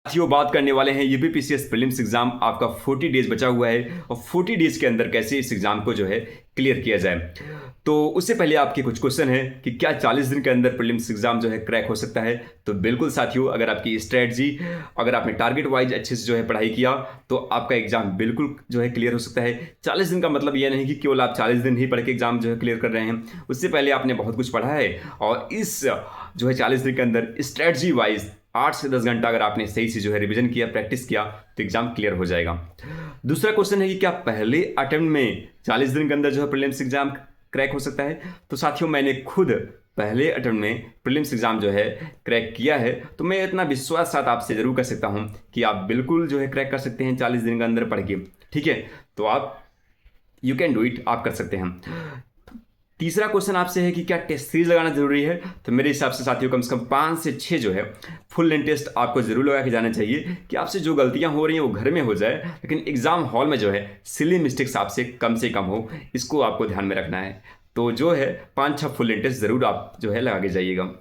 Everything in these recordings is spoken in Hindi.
साथियों बात करने वाले हैं यूपीपीसीएस प्रीलिम्स एग्जाम। आपका 40 डेज बचा हुआ है और 40 डेज के अंदर कैसे इस एग्जाम को जो है क्लियर किया जाए। तो उससे पहले आपके कुछ क्वेश्चन हैं कि क्या 40 दिन के अंदर प्रीलिम्स एग्जाम जो है क्रैक हो सकता है। तो बिल्कुल साथियों, अगर आपकी स्ट्रेटजी, अगर आपने टारगेट वाइज अच्छे से जो है पढ़ाई किया तो आपका एग्जाम बिल्कुल जो है क्लियर हो सकता है। 40 दिन का मतलब यह नहीं कि केवल आप 40 दिन ही पढ़ के एग्जाम जो है क्लियर कर रहे हैं, उससे पहले आपने बहुत कुछ पढ़ा है और इस जो है 40 दिन के अंदर स्ट्रेटजी वाइज 8 से 10 घंटा अगर आपने सही से जो है रिवीजन किया, प्रैक्टिस किया तो एग्जाम क्लियर हो जाएगा। दूसरा क्वेश्चन है कि क्या पहले अटेम्प्ट में 40 दिन के अंदर जो है प्रीलिम्स एग्जाम क्रैक हो सकता है। तो साथियों, मैंने खुद पहले अटेम्प्ट में प्रीलिम्स एग्जाम जो है क्रैक किया है, तो मैं इतना विश्वास साथ आपसे जरूर कर सकता हूं कि आप बिल्कुल जो है क्रैक कर सकते हैं 40 दिन के अंदर पढ़ के। ठीक है, तो आप यू कैन डू इट, आप कर सकते हैं। तीसरा क्वेश्चन आपसे है कि क्या टेस्ट सीरीज लगाना जरूरी है। तो मेरे हिसाब से साथियों कम से कम 5 से 6 जो है फुल लेंथ टेस्ट आपको जरूर लगा के जाना चाहिए कि आपसे जो गलतियां हो रही हैं वो घर में हो जाए, लेकिन एग्जाम हॉल में जो है सिली मिस्टेक्स आपसे कम से कम हो, इसको आपको ध्यान में रखना है। तो जो है 5-6 फुल लेंथ टेस्ट जरूर आप जो है लगा के जाइएगा।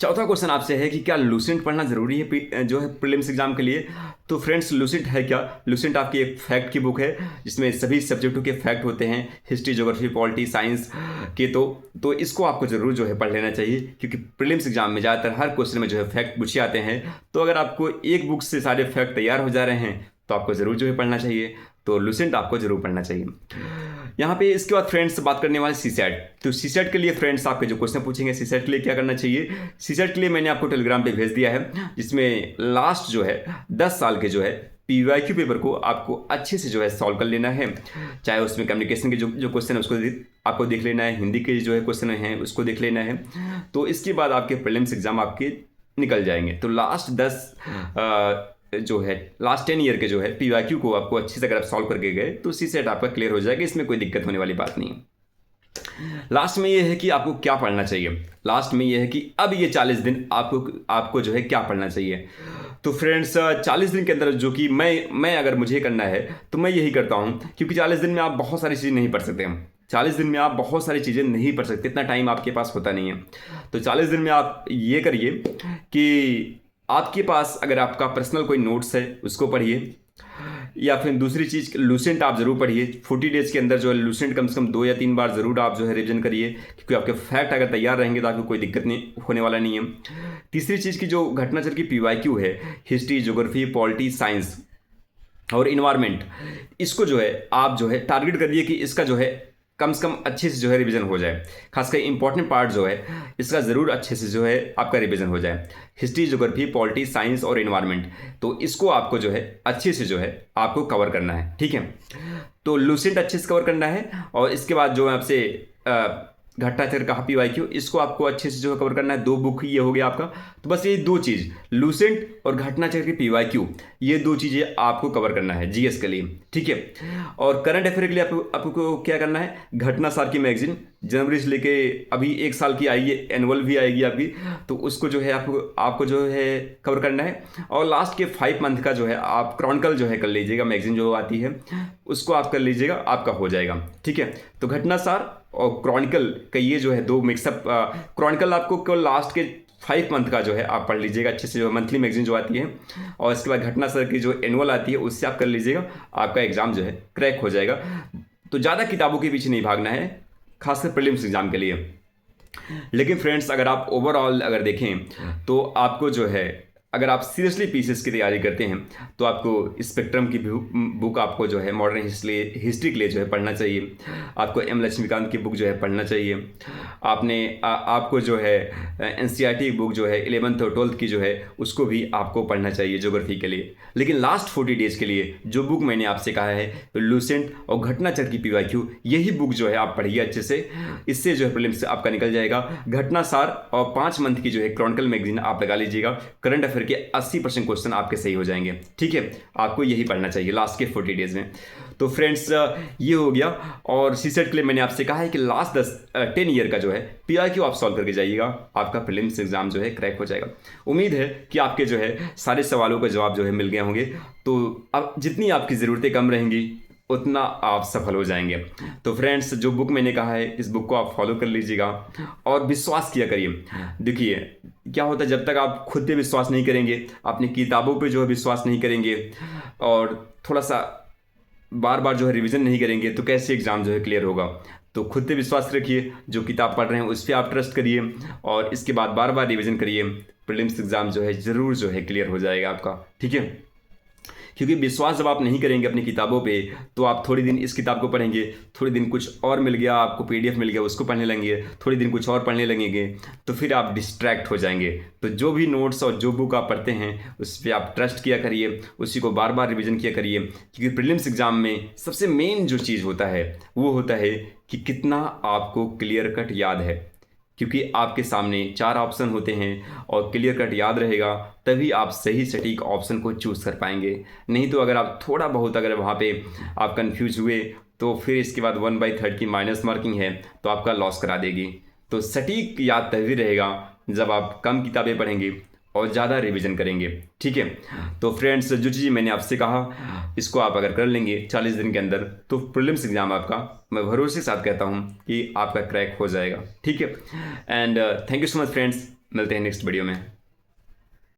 चौथा क्वेश्चन आपसे है कि क्या लूसेंट पढ़ना जरूरी है जो है प्रीलिम्स एग्जाम के लिए। तो फ्रेंड्स, लूसेंट है क्या? लूसेंट आपकी एक फैक्ट की बुक है जिसमें सभी सब्जेक्टों के फैक्ट होते हैं, हिस्ट्री, ज्योग्राफी, पॉलिटी, साइंस के। तो इसको आपको जरूर जो है पढ़ लेना चाहिए, क्योंकि प्रीलिम्स एग्जाम में ज़्यादातर हर क्वेश्चन में जो है फैक्ट पूछे आते हैं। तो अगर आपको एक बुक से सारे फैक्ट तैयार हो जा रहे हैं तो आपको जरूर जो है पढ़ना चाहिए। तो लूसेंट आपको जरूर पढ़ना चाहिए। यहाँ पे इसके बाद फ्रेंड्स बात करने वाले सीसेट। तो सीसेट के लिए फ्रेंड्स आपके जो क्वेश्चन पूछेंगे सीसेट के लिए क्या करना चाहिए। सीसेट के लिए मैंने आपको टेलीग्राम पे भेज दिया है, जिसमें लास्ट जो है 10 साल के जो है पीवाईक्यू पेपर को आपको अच्छे से जो है सॉल्व कर लेना है। चाहे उसमें कम्युनिकेशन के जो क्वेश्चन है उसको आपको देख लेना है, हिंदी के जो है क्वेश्चन हैं उसको देख लेना है। तो इसके बाद आपके प्रीलिम्स एग्जाम आपके निकल जाएंगे। तो लास्ट 10 जो है लास्ट 10 ईयर के जो है पीवाईक्यू को आपको अच्छे से अगर आप सॉल्व करके गए तो सीसेट आपका क्लियर हो जाएगा, इसमें कोई दिक्कत होने वाली बात नहीं है। लास्ट में ये है कि आपको क्या पढ़ना चाहिए। लास्ट में ये है कि अब ये 40 दिन आपको जो है क्या पढ़ना चाहिए। तो फ्रेंड्स, 40 दिन के अंदर जो कि मैं अगर मुझे करना है तो मैं यही करता हूँ, क्योंकि 40 दिन में आप बहुत सारी चीज़ें नहीं पढ़ सकते हैं। 40 दिन में आप बहुत सारी चीज़ें नहीं पढ़ सकते, इतना टाइम आपके पास होता नहीं है। तो 40 दिन में आप ये करिए कि आपके पास अगर आपका पर्सनल कोई नोट्स है उसको पढ़िए, या फिर दूसरी चीज़ लूसेंट आप जरूर पढ़िए। 40 डेज के अंदर जो है लूसेंट कम से कम 2 या 3 बार जरूर आप जो है रिवीजन करिए, क्योंकि आपके फैक्ट अगर तैयार रहेंगे तो आपको कोई दिक्कत नहीं होने वाला नहीं है। तीसरी चीज़ की जो घटनाचक्र की पीवाईक्यू है, हिस्ट्री, ज्योग्राफी, पॉलिटी, साइंस और इन्वायरमेंट, इसको जो है आप जो है टारगेट करिए कि इसका जो है कम से कम अच्छे से जो है रिवीजन हो जाए। खासकर इंपॉर्टेंट पार्ट जो है इसका ज़रूर अच्छे से जो है आपका रिवीजन हो जाए। हिस्ट्री, ज्योग्राफी, पॉलिटी, साइंस और इन्वायरमेंट, तो इसको आपको जो है अच्छे से जो है आपको कवर करना है। ठीक है, तो लूसेंट अच्छे से कवर करना है और इसके बाद जो है आपसे घटनाचक्र का पीवाईक्यू, इसको आपको अच्छे से जो है कवर करना है। 2 बुक ये हो गया आपका। तो बस ये 2 चीज़, लूसेंट और घटनाचक्र की पीवाईक्यू, ये 2 चीज़ें आपको कवर करना है जीएस के लिए। ठीक है, और करंट अफेयर के लिए आपको क्या करना है, घटना सार की मैगजीन जनवरी से लेके अभी 1 साल की आई है, एनुअल भी आएगी आपकी, तो उसको जो है आपको जो है कवर करना है। और लास्ट के 5 मंथ का जो है आप क्रॉनिकल जो है कर लीजिएगा, मैगजीन जो आती है उसको आप कर लीजिएगा, आपका हो जाएगा। ठीक है, तो घटना सार और क्रॉनिकल का ये जो है 2 मिक्सअप, क्रॉनिकल आपको केवल लास्ट के 5 मंथ का जो है आप पढ़ लीजिएगा अच्छे से, जो मंथली मैगजीन जो आती है, और इसके बाद घटना सर की जो एनुअल आती है उससे आप कर लीजिएगा, आपका एग्जाम जो है क्रैक हो जाएगा। तो ज़्यादा किताबों के पीछे नहीं भागना है, खासकर प्रीलिम्स एग्जाम के लिए। लेकिन फ्रेंड्स, अगर आप ओवरऑल अगर देखें तो आपको जो है अगर आप सीरियसली पीसीएस की तैयारी करते हैं तो आपको स्पेक्ट्रम की बुक आपको जो है मॉडर्न हिस्ट्री के लिए जो है पढ़ना चाहिए। आपको एम लक्ष्मीकांत की बुक जो है पढ़ना चाहिए। आपको जो है एनसीईआरटी बुक जो है 11th और 12th की जो है उसको भी आपको पढ़ना चाहिए ज्योग्राफी के लिए। लेकिन लास्ट 40 डेज के लिए जो बुक मैंने आपसे कहा है तो लूसेंट और घटनाचक्र की पीवाईक्यू, यही बुक जो है आप पढ़िए अच्छे से, इससे जो है प्रीलिम्स आपका निकल जाएगा। घटना सार और 5 मंथ की जो है क्रॉनिकल मैगजीन आप लगा लीजिएगा, करंट अफेयर के 80% क्वेश्चन आपके सही हो जाएंगे। ठीक है, आपको यही पढ़ना चाहिए लास्ट के 40 डेज में। तो फ्रेंड्स, ये हो गया। और सीसेट के लिए मैंने आपसे कहा है कि लास्ट 10 ईयर का जो है पीआईक्यू आप सॉल्व करके जाइएगा, आपका प्रीलिम्स एग्जाम जो है क्रैक हो जाएगा। उम्मीद है कि आपके जो है सारे सवालों का जवाब जो है मिल गए होंगे। तो अब जितनी आपकी ज़रूरतें कम रहेंगी उतना आप सफल हो जाएंगे। तो फ्रेंड्स, जो बुक मैंने कहा है इस बुक को आप फॉलो कर लीजिएगा और विश्वास किया करिए। देखिए क्या होता है, जब तक आप खुद पे विश्वास नहीं करेंगे, अपनी किताबों पे जो है विश्वास नहीं करेंगे और थोड़ा सा बार बार जो है रिवीजन नहीं करेंगे, तो कैसे एग्ज़ाम जो है क्लियर होगा। तो खुद पे विश्वास रखिए, जो किताब पढ़ रहे हैं उस पर आप ट्रस्ट करिए और इसके बाद बार बार रिवीजन करिए। प्रीलिम्स एग्ज़ाम जो है ज़रूर जो है क्लियर हो जाएगा आपका, ठीक है। क्योंकि विश्वास जब आप नहीं करेंगे अपनी किताबों पे, तो आप थोड़ी दिन इस किताब को पढ़ेंगे, थोड़ी दिन कुछ और मिल गया आपको, पीडीएफ मिल गया उसको पढ़ने लगेंगे, थोड़ी दिन कुछ और पढ़ने लगेंगे, तो फिर आप डिस्ट्रैक्ट हो जाएंगे। तो जो भी नोट्स और जो बुक आप पढ़ते हैं उस पर आप ट्रस्ट किया करिए, उसी को बार बार रिविजन किया करिए। क्योंकि प्रीलिम्स एग्जाम में सबसे मेन जो चीज़ होता है वो होता है कि कितना आपको क्लियर कट याद है। क्योंकि आपके सामने 4 ऑप्शन होते हैं और क्लियर कट याद रहेगा तभी आप सही सटीक ऑप्शन को चूज़ कर पाएंगे। नहीं तो अगर आप थोड़ा बहुत अगर वहाँ पे आप कंफ्यूज हुए तो फिर इसके बाद 1/3 की माइनस मार्किंग है तो आपका लॉस करा देगी। तो सटीक याद तभी रहेगा जब आप कम किताबें पढ़ेंगे और ज़्यादा रिवीजन करेंगे, ठीक है। तो फ्रेंड्स, जो चीज़ मैंने आपसे कहा इसको आप अगर कर लेंगे 40 दिन के अंदर, तो प्रीलिम्स एग्ज़ाम आपका मैं भरोसे के साथ कहता हूँ कि आपका क्रैक हो जाएगा, ठीक है। And thank you so much friends, मिलते हैं नेक्स्ट वीडियो में।